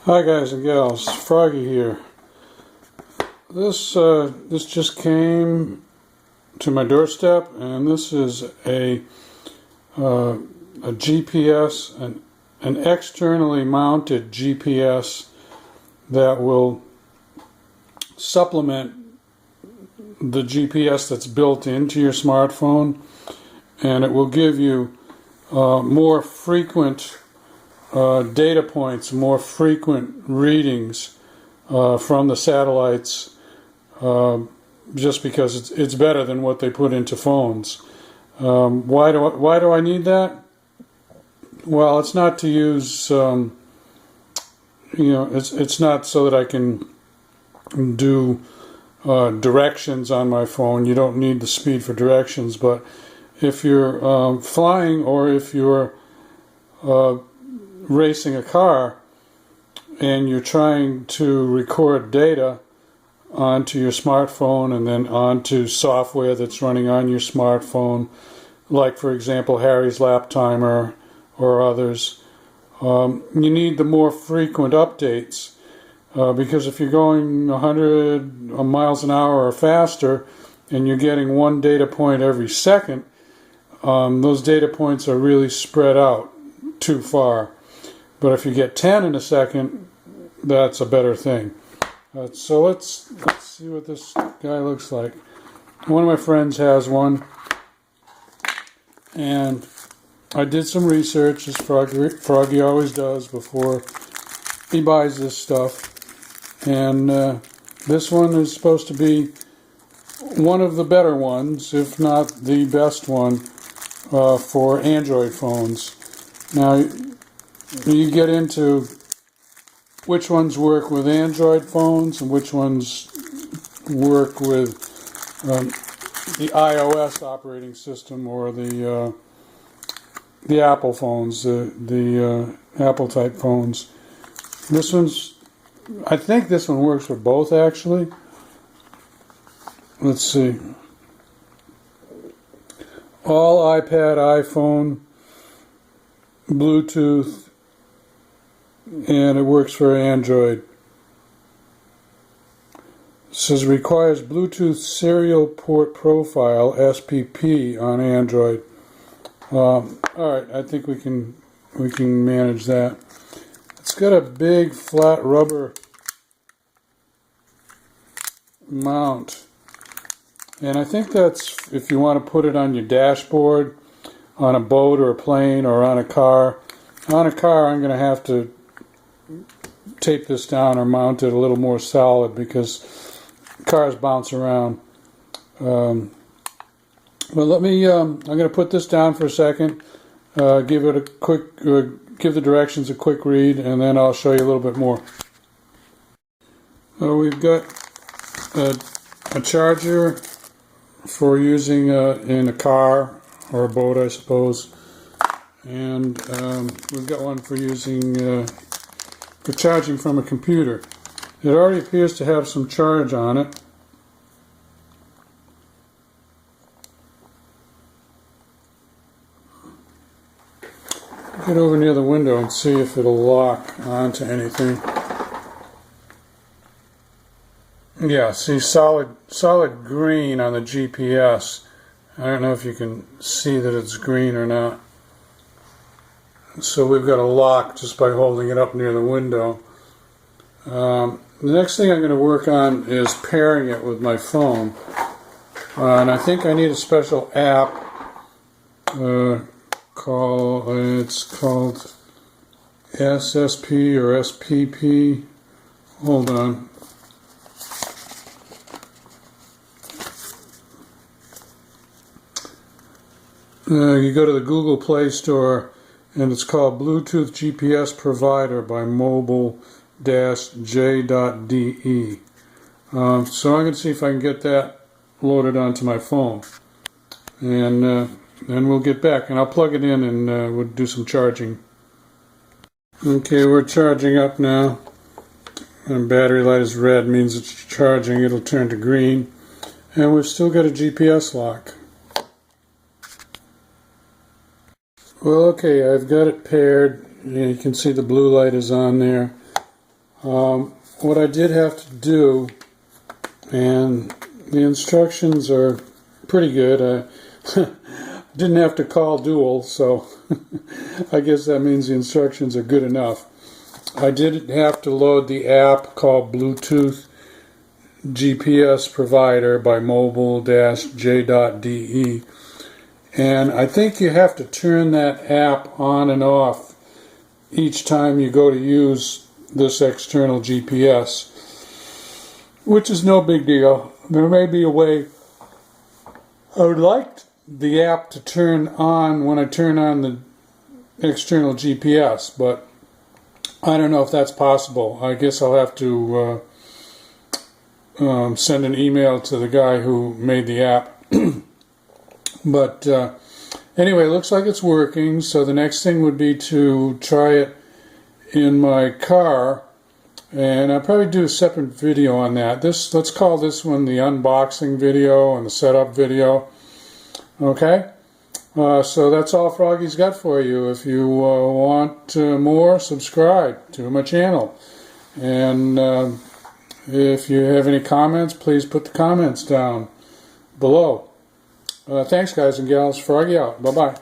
Hi guys and gals, Froggy here. This just came to my doorstep, and this is a GPS, an externally mounted GPS that will supplement the GPS that's built into your smartphone, and it will give you more frequent data points, more frequent readings from the satellites, just because it's better than what they put into phones. Why do I need that? Well, it's not to use, it's not so that I can do directions on my phone. You don't need the speed for directions, but if you're flying, or if you're racing a car and you're trying to record data onto your smartphone and then onto software that's running on your smartphone, like for example Harry's Lap Timer or others, you need the more frequent updates, because if you're going 100 miles an hour or faster and you're getting one data point every second, those data points are really spread out too far. But if you get 10 in a second, that's a better thing. So let's see what this guy looks like. One of my friends has one, and I did some research, as Froggy always does before he buys this stuff. And this one is supposed to be one of the better ones, if not the best one, for Android phones. Now, you get into which ones work with Android phones and which ones work with the iOS operating system, or the Apple phones, the Apple type phones. I think this one works for both, actually. Let's see. All iPad, iPhone, Bluetooth, and it works for Android. It says requires Bluetooth Serial Port Profile (SPP) on Android. Alright, I think we can manage that. It's got a big flat rubber mount, and I think that's if you want to put it on your dashboard on a boat or a plane or on a car. On a car, I'm going to have to tape this down or mount it a little more solid because cars bounce around. But let me, I'm going to put this down for a second, give it a quick, give the directions a quick read, and then I'll show you a little bit more. We've got a charger for using in a car or a boat, I suppose, and we've got one for using for charging from a computer. It already appears to have some charge on it. Get over near the window and see if it'll lock onto anything. Yeah, see, solid green on the GPS. I don't know if you can see that it's green or not. So we've got a lock just by holding it up near the window. The next thing I'm going to work on is pairing it with my phone. And I think I need a special app. It's called SSP or SPP. Hold on. You go to the Google Play Store, and it's called Bluetooth GPS Provider by mobile-j.de. So I'm going to see if I can get that loaded onto my phone. And then we'll get back, and I'll plug it in, and we'll do some charging. Okay, we're charging up now. And battery light is red, means it's charging. It'll turn to green. And we've still got a GPS lock. Well, okay, I've got it paired. You can see the blue light is on there. What I did have to do, and the instructions are pretty good. I didn't have to call dual, so I guess that means the instructions are good enough. I did have to load the app called Bluetooth GPS Provider by mobile-j.de, and I think you have to turn that app on and off each time you go to use this external GPS, which is no big deal. There may be a way. I would like the app to turn on when I turn on the external GPS, but I don't know if that's possible. I guess I'll have to send an email to the guy who made the app. But anyway, it looks like it's working, so the next thing would be to try it in my car, and I'll probably do a separate video on that. Let's call this one the unboxing video and the setup video. Okay? So that's all Froggy's got for you. If you want more, subscribe to my channel. And if you have any comments, please put the comments down below. Thanks, guys and gals. Froggy out. Bye-bye.